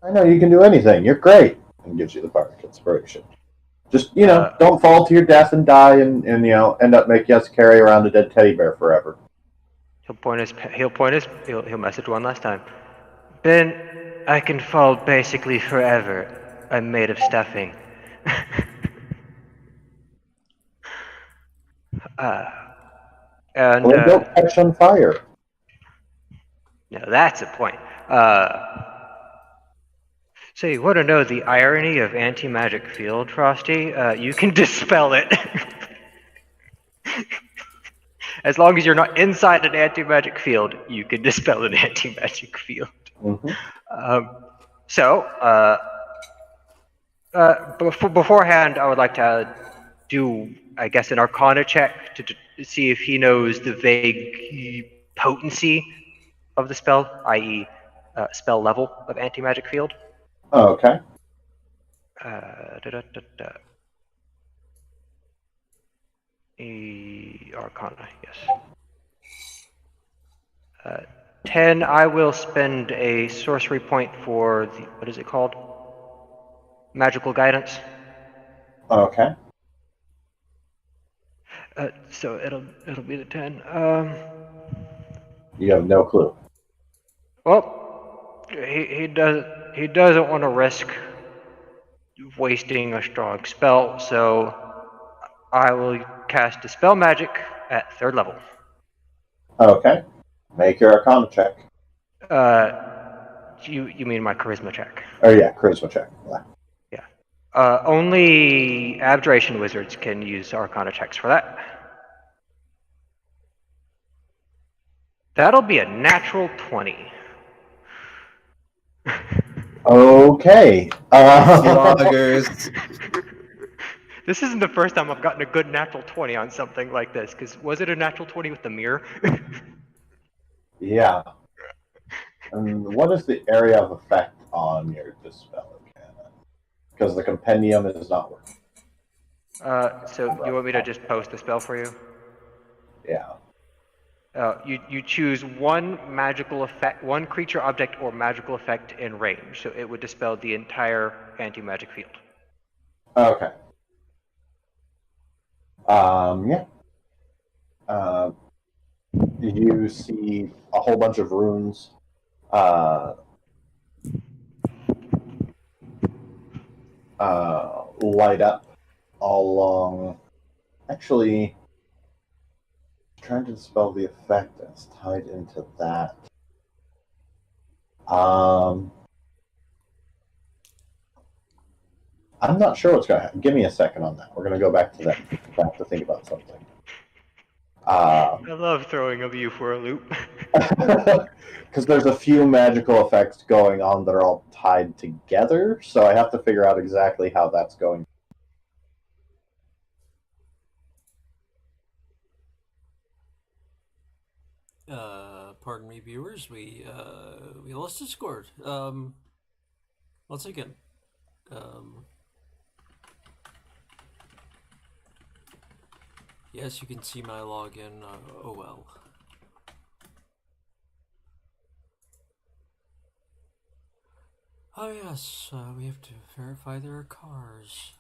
I know you can do anything. You're great. And gives you the bardic inspiration. Just, don't fall to your death and die and end up making us carry around a dead teddy bear forever. He'll message one last time. Ben, I can fall basically forever. I'm made of stuffing. And Well, don't catch on fire. no, that's the point. So you want to know the irony of anti-magic field, Frosty? You can dispel it. As long as you're not inside an anti-magic field, you can dispel an anti-magic field. Mm-hmm. Beforehand, I would like to do, I guess, an Arcana check to see if he knows the vague potency of the spell, i.e., spell level of anti-magic field. Okay. Arcana, yes. 10, I will spend a sorcery point for the, what is it called? Magical guidance. Okay. So it'll be the 10. You have no clue. Well, he doesn't want to risk wasting a strong spell, so I will cast Dispel Magic at 3rd level. Okay. Make your Arcana check. You mean my Charisma check? Oh yeah, Charisma check. Yeah. Only Abjuration wizards can use Arcana checks for that. That'll be a natural 20. Okay. Loggers. This isn't the first time I've gotten a good natural 20 on something like this, because was it a natural 20 with the mirror? Yeah. And what is the area of effect on your Dispel Arcana? Because the compendium is not working. So you want me to just post the spell for you? Yeah. You choose one magical effect, one creature, object, or magical effect in range. So it would dispel the entire anti-magic field. Okay. Yeah. You see a whole bunch of runes light up all along. Actually, trying to dispel the effect that's tied into that. I'm not sure what's going to happen. Give me a second on that. We're going to go back to that. I have to think about something. I love throwing you for a loop. Because there's a few magical effects going on that are all tied together, so I have to figure out exactly how that's going. Pardon me, viewers. We lost Discord. Once again. Yes, you can see my login. Oh well. Oh yes, we have to verify there are cars.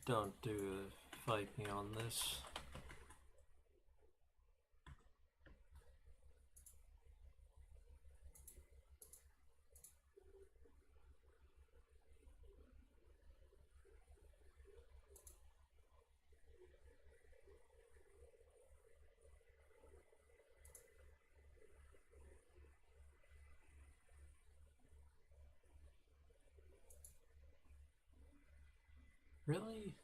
Don't fight me on this. Really?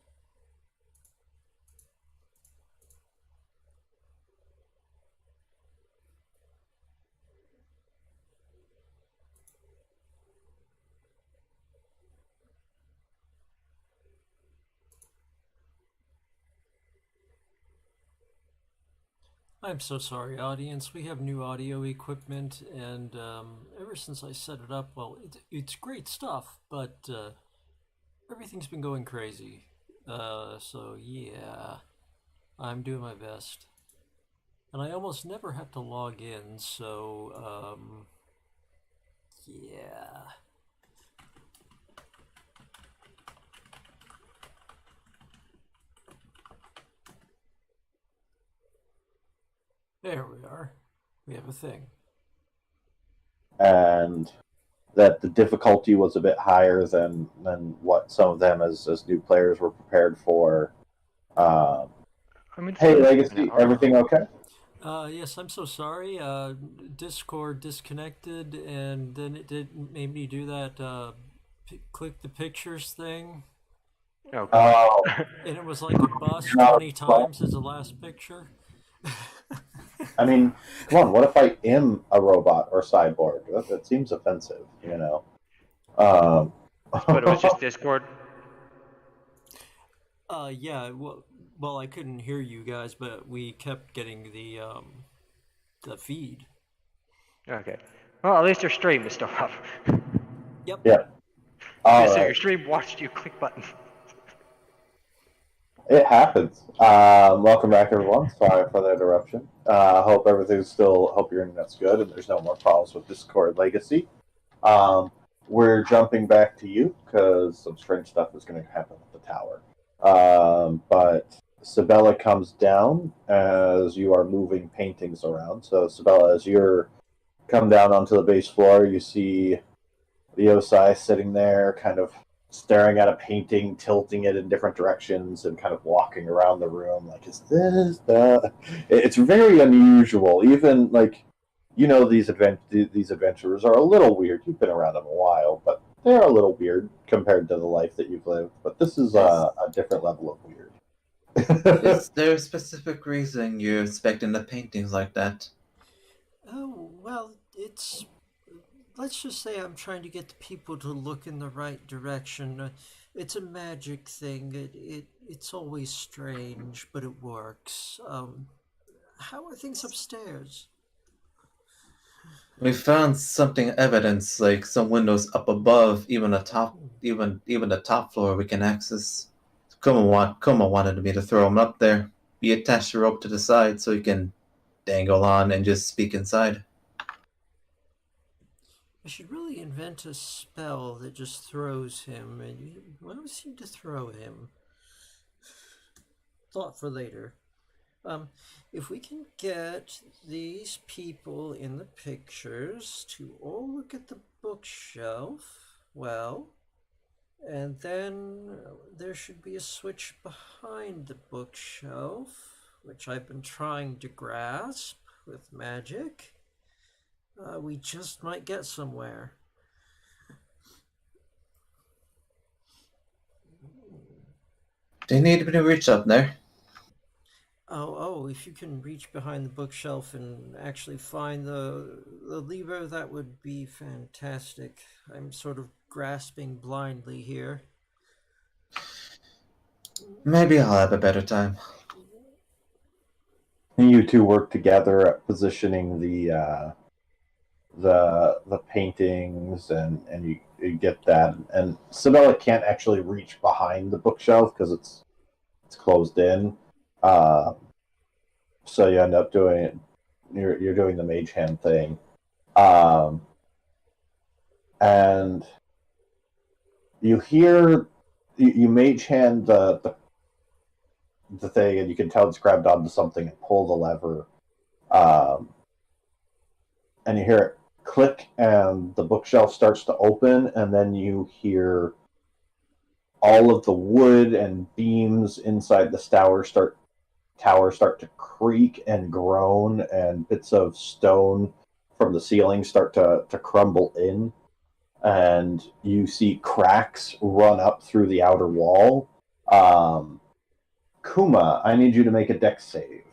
I'm so sorry, audience. We have new audio equipment, and ever since I set it up, well, it's great stuff, but Everything's been going crazy. So yeah, I'm doing my best. And I almost never have to log in, so, yeah. There we are. We have a thing. And that the difficulty was a bit higher than what some of them as new players were prepared for. I mean, Hey, it's Legacy, everything okay? Yes, I'm so sorry. Discord disconnected, and then it didn't make me do that, click the pictures thing. Okay. Oh, And it was like a bus no, 20 times as the last picture. I mean, come on. What if I am a robot or cyborg? That seems offensive, you know. But it was just Discord. Yeah, well, I couldn't hear you guys, but we kept getting the feed. Okay. Well, at least your stream is still up. Yep. Yeah. All So right. your stream watched you click buttons. It happens. Welcome back, everyone. Sorry for the interruption. Hope hope your internet's good and there's no more problems with Discord Legacy. We're jumping back to you because some strange stuff is going to happen with the tower. But Sabella comes down as you are moving paintings around. So, Sabella, as you're come down onto the base floor, you see the Osai sitting there, kind of staring at a painting, tilting it in different directions, and kind of walking around the room like, "Is this the?" It's very unusual. Even like, these adventurers are a little weird. You've been around them a while, but they're a little weird compared to the life that you've lived. But this is a different level of weird. Is there a specific reason you're expecting the paintings like that? Oh, well, let's just say I'm trying to get the people to look in the right direction. It's a magic thing. It's always strange, but it works. How are things upstairs? We found something evidence, like some windows up above, even the top floor we can access. Kuma wanted me to throw him up there. We attached the rope to the side so he can dangle on and just speak inside. I should really invent a spell that just throws him, and what do we seem to throw him? Thought for later. If we can get these people in the pictures to all look at the bookshelf, well, and then there should be a switch behind the bookshelf, which I've been trying to grasp with magic. We just might get somewhere. Do you need me to reach up there? Oh, if you can reach behind the bookshelf and actually find the lever, that would be fantastic. I'm sort of grasping blindly here. Maybe I'll have a better time. You two work together at positioning the paintings, and you get that. And Sabella can't actually reach behind the bookshelf because it's closed in. So you end up doing it. You're doing the mage hand thing, and you hear you mage hand the thing, and you can tell it's grabbed onto something and pull the lever, and you hear it click, and the bookshelf starts to open, and then you hear all of the wood and beams inside the tower start to creak and groan, and bits of stone from the ceiling start to crumble in, and you see cracks run up through the outer wall. Kuma, I need you to make a dex save.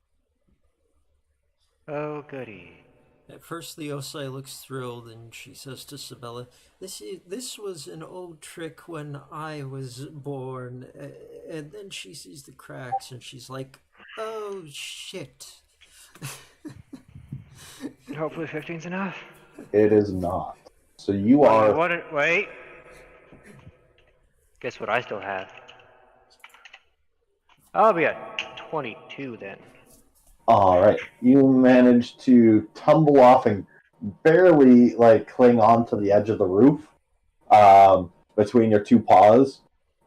Oh, goody. At first, the Osai looks thrilled, and she says to Sabella, "This was an old trick when I was born." And then she sees the cracks, and she's like, "Oh shit!" Hopefully 15's enough. It is not. So you are. Wait. Guess what I still have? I'll be at 22 then. All right, you managed to tumble off and barely like cling on to the edge of the roof between your two paws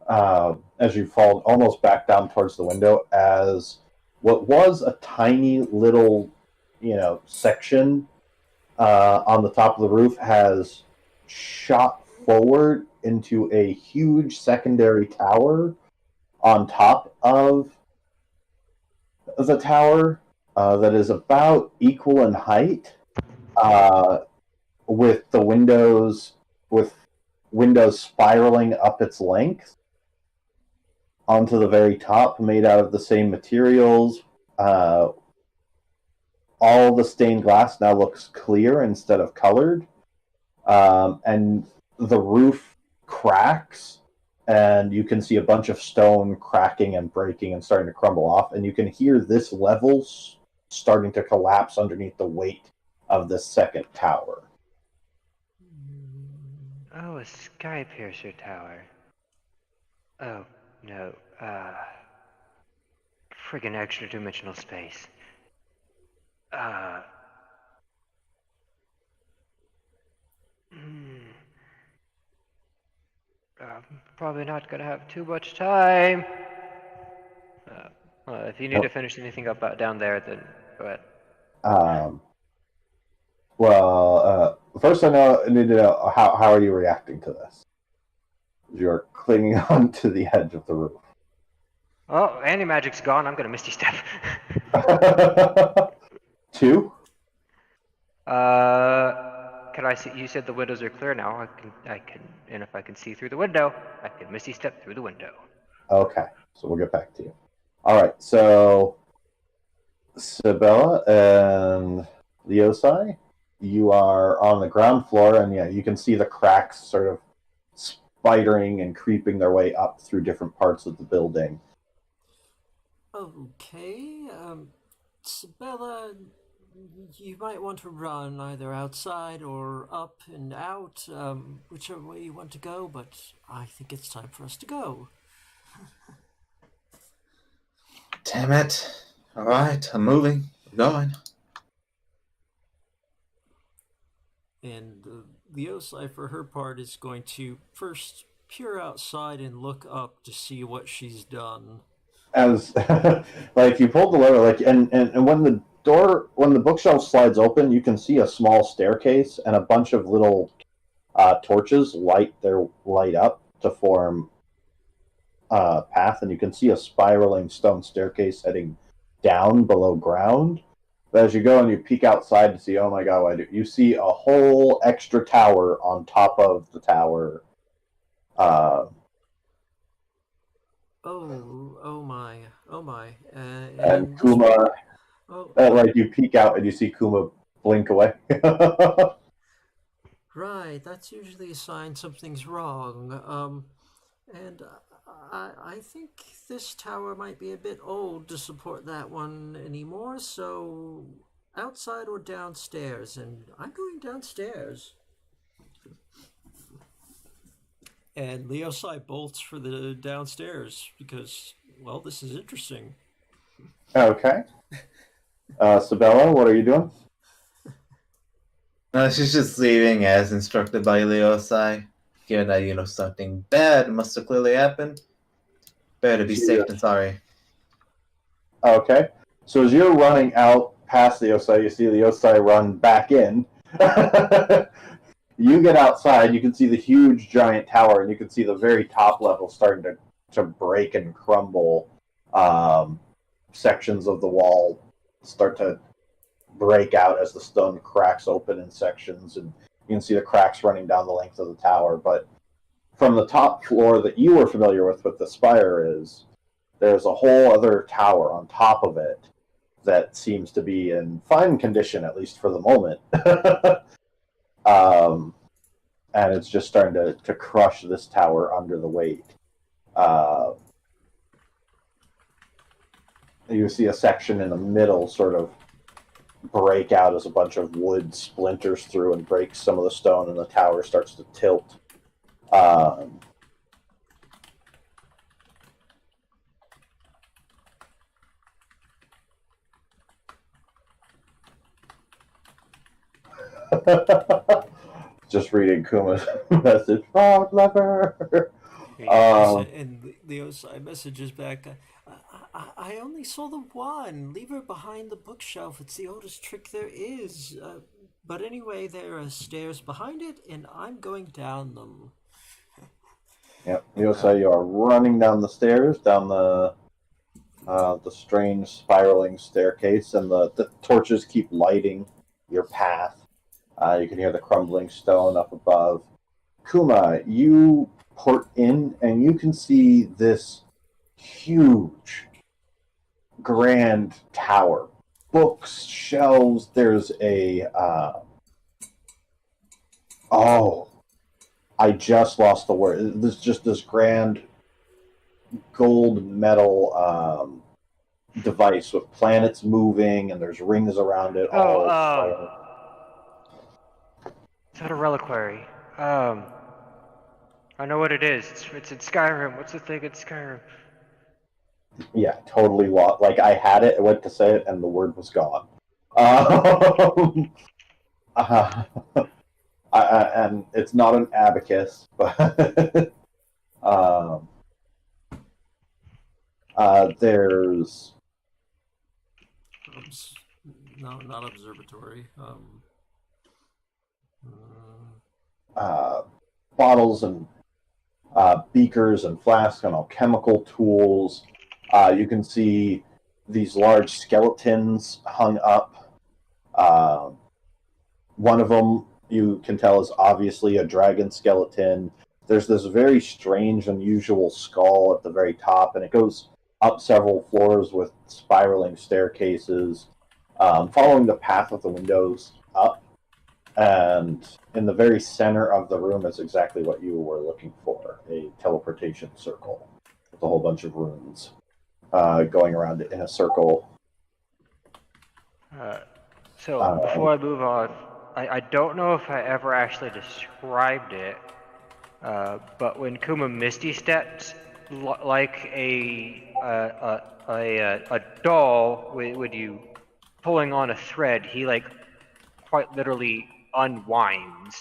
as you fall almost back down towards the window. As what was a tiny little, section on the top of the roof has shot forward into a huge secondary tower on top of the tower that is about equal in height, with windows spiraling up its length onto the very top, made out of the same materials. All the stained glass now looks clear instead of colored, and the roof cracks, and you can see a bunch of stone cracking and breaking and starting to crumble off, and you can hear this level starting to collapse underneath the weight of the second tower. Oh, a sky piercer tower. Oh, no. Friggin' extra dimensional space. Probably not gonna have too much time. If you need to finish anything up down there, then go ahead. First I need to know how are you reacting to this? You're clinging on to the edge of the roof. Oh, anti-magic's gone. I'm gonna Misty Step. 2? Can I see? You said the windows are clear now. I can, and if I can see through the window, I can Misty Step through the window. Okay, so we'll get back to you. All right, so Sabella and Leosai, you are on the ground floor, and yeah, you can see the cracks sort of spidering and creeping their way up through different parts of the building. Okay, Sabella, you might want to run either outside or up and out, whichever way you want to go, but I think it's time for us to go. Damn it. Alright, I'm moving. I'm going. And Leosai, for her part, is going to first peer outside and look up to see what she's done. As like you pulled the lever, like and when the bookshelf slides open, you can see a small staircase and a bunch of little torches light up to form a path, and you can see a spiraling stone staircase heading down below ground. But as you go and you peek outside to see, oh my god, you see a whole extra tower on top of the tower. Oh my. And Kuma, like you peek out and you see Kuma blink away. Right, that's usually a sign something's wrong. And I think this tower might be a bit old to support that one anymore, so outside or downstairs, and I'm going downstairs. And Leosai bolts for the downstairs because, well, this is interesting. Okay. Sabella, what are you doing? No, she's just leaving as instructed by Leosai. Given that, something bad must have clearly happened. Better be safe than sorry. Okay. So as you're running out past Leosai, you see Leosai run back in. You get outside, you can see the huge giant tower, and you can see the very top level starting to break and crumble. Sections of the wall start to break out as the stone cracks open in sections, and you can see the cracks running down the length of the tower. But from the top floor that you were familiar with the spire is, there's a whole other tower on top of it that seems to be in fine condition, at least for the moment. And it's just starting to crush this tower under the weight. You see a section in the middle sort of break out as a bunch of wood splinters through and breaks some of the stone, and the tower starts to tilt. Just reading Kuma's message. Frog lover. And Leo's side messages back. I only saw the one. Leave her behind the bookshelf. It's the oldest trick there is. But anyway, there are stairs behind it, and I'm going down them. Yep, you'll say you are running down the stairs, down the strange spiraling staircase, and the torches keep lighting your path. You can hear the crumbling stone up above. Kuma, you port in, and you can see this huge, grand tower. Books, shelves, there's a... I just lost the word. There's just this grand gold metal device with planets moving, and there's rings around it. It's not a reliquary. I know what it is. It's in Skyrim. What's the thing in Skyrim? Yeah, totally lost. Like, I had it, I went to say it, and the word was gone. And it's not an abacus, but there's... No, not observatory. Bottles and beakers and flasks and alchemical tools. You can see these large skeletons hung up. One of them you can tell is obviously a dragon skeleton. There's this very strange, unusual skull at the very top, and it goes up several floors with spiraling staircases, following the path of the windows up. And in the very center of the room is exactly what you were looking for, a teleportation circle with a whole bunch of runes going around it in a circle. So before I move on, I don't know if I ever actually described it, but when Kuma Misty steps, like a doll, with you pulling on a thread, he like quite literally unwinds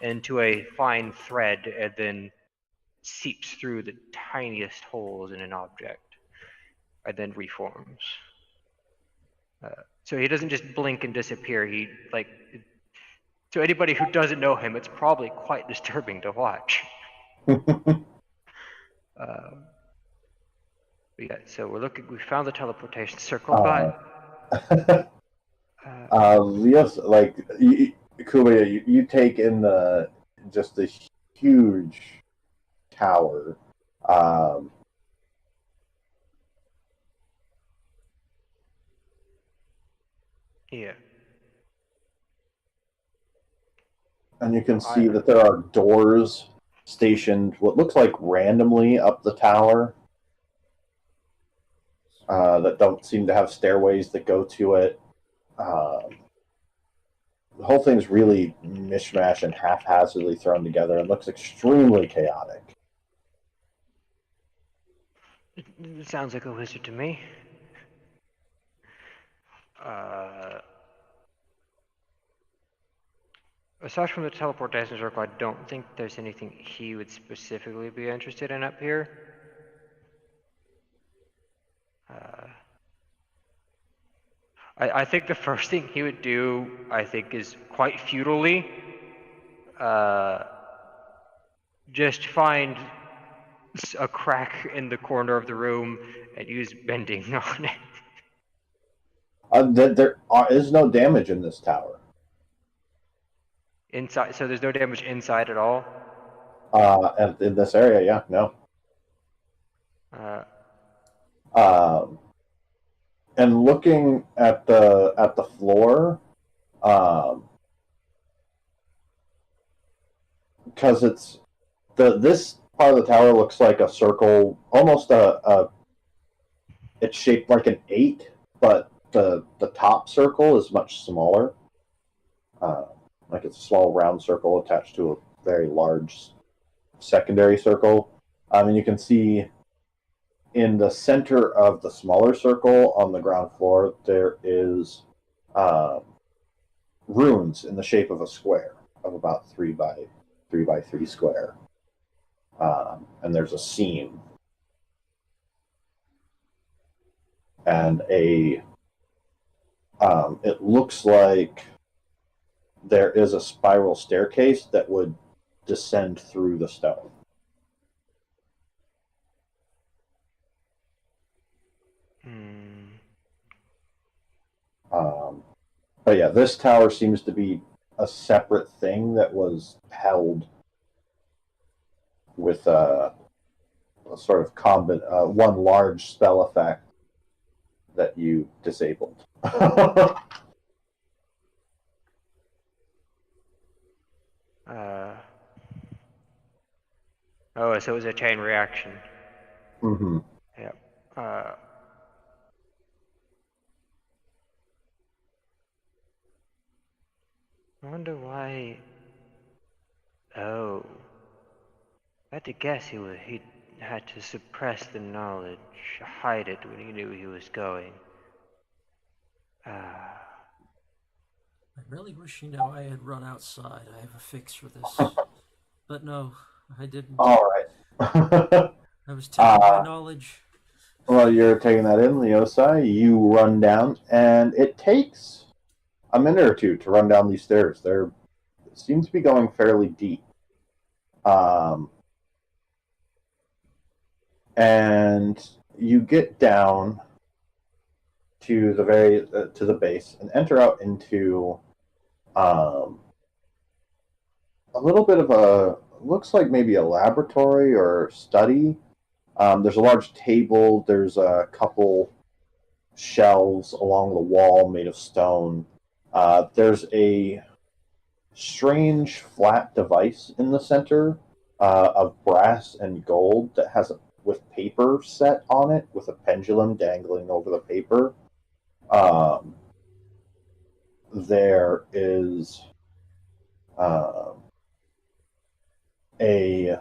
into a fine thread and then seeps through the tiniest holes in an object and then reforms. So he doesn't just blink and disappear. He like, to anybody who doesn't know him, it's probably quite disturbing to watch. Yeah, so we found the teleportation circle, but yes, like Kuma, you take in just the huge tower. Yeah. And you can see that there are doors stationed, what looks like randomly up the tower, that don't seem to have stairways that go to it. The whole thing's really mishmash and haphazardly thrown together and looks extremely chaotic. It sounds like a wizard to me. Aside from the teleportation circle, I don't think there's anything he would specifically be interested in up here. I think the first thing he would do, I think, is quite futilely just find a crack in the corner of the room and use bending on it. There is no damage in this tower. Inside, so there's no damage inside at all? And in this area, yeah, no. And looking at the floor, because this part of the tower looks like a circle, almost it's shaped like an 8, but the top circle is much smaller. Like it's a small round circle attached to a very large secondary circle. And you can see in the center of the smaller circle on the ground floor, there is runes in the shape of a square of about 3 by 3 square, and there's a seam and it looks like there is a spiral staircase that would descend through the stone. But yeah, this tower seems to be a separate thing that was held with a sort of one large spell effect that you disabled. Oh, so it was a chain reaction. Mm-hmm. Yep. I wonder why. Oh, I had to guess he had to suppress the knowledge, hide it when he knew he was going. I really wish I had run outside. I have a fix for this. But no, I didn't. All right. I was taking my knowledge. Well, you're taking that in, Leosai. You run down, and it takes a minute or two to run down these stairs. They seem to be going fairly deep. And you get down to the to the base and enter out into a little bit of looks like maybe a laboratory or study. There's a large table. There's a couple shelves along the wall made of stone. There's a strange flat device in the center of brass and gold that has with paper set on it, with a pendulum dangling over the paper. There is a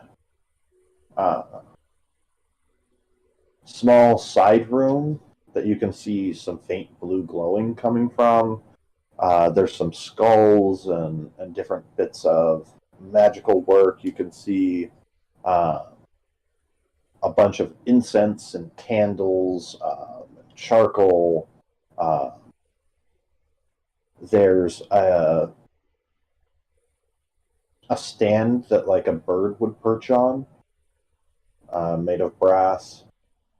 small side room that you can see some faint blue glowing coming from. There's some skulls and different bits of magical work. You can see a bunch of incense and candles, charcoal. There's a stand that like a bird would perch on, made of brass,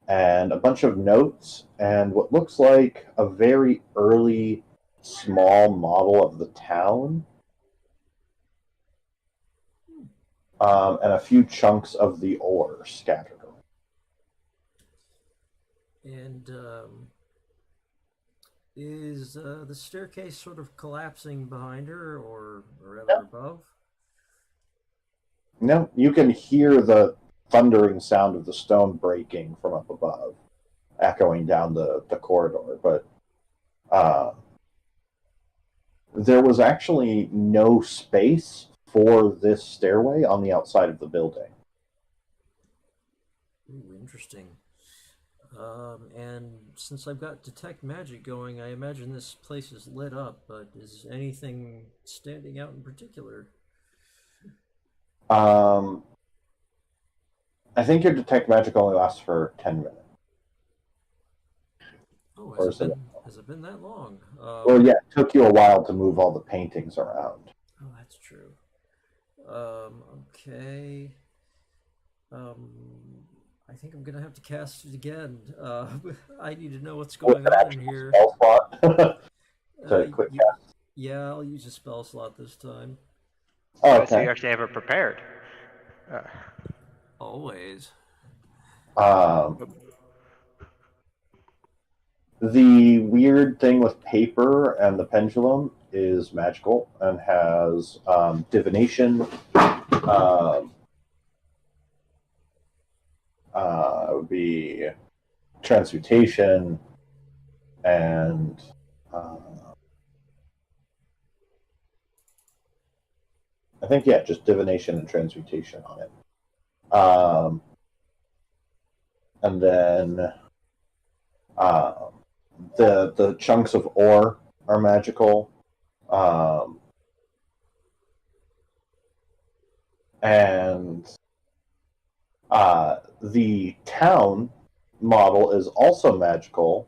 and a bunch of notes and what looks like a very early small model of the town, and a few chunks of the ore scattered. And is the staircase sort of collapsing behind her, or rather above? No, you can hear the thundering sound of the stone breaking from up above, echoing down the corridor, but there was actually no space for this stairway on the outside of the building. Ooh, interesting. And since I've got detect magic going, I imagine this place is lit up, but is anything standing out in particular? I think your detect magic only lasts for 10 minutes. Oh, has it been that long? Well, yeah, it took you a while to move all the paintings around. Oh, that's true. Okay. I think I'm gonna have to cast it again. I need to know what's going on in here. Spell slot. Quick cast. Yeah, I'll use a spell slot this time. Oh, okay. So you actually have it prepared. Always. The weird thing with paper and the pendulum is magical and has divination. It would be transmutation and I think just divination and transmutation on it. And then the chunks of ore are magical. And the town model is also magical.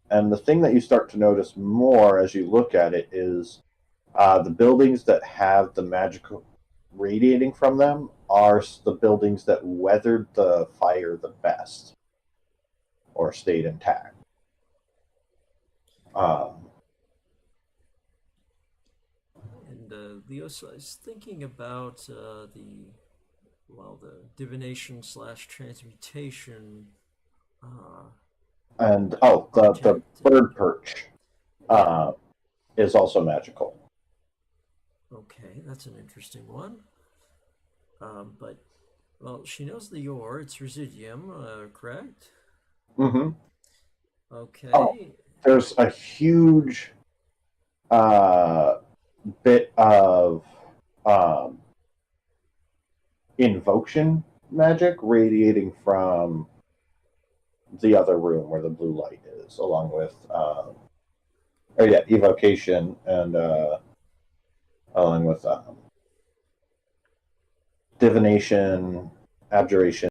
And the thing that you start to notice more as you look at it is the buildings that have the magical radiating from them are the buildings that weathered the fire the best or stayed intact. And Leos, I was thinking about the divination / transmutation. And the bird perch is also magical. Okay, that's an interesting one. But well, she knows the ore. It's residium, correct? Mm-hmm. Okay. Oh, there's a huge bit of invocation magic radiating from the other room where the blue light is, along with evocation and along with divination, abjuration,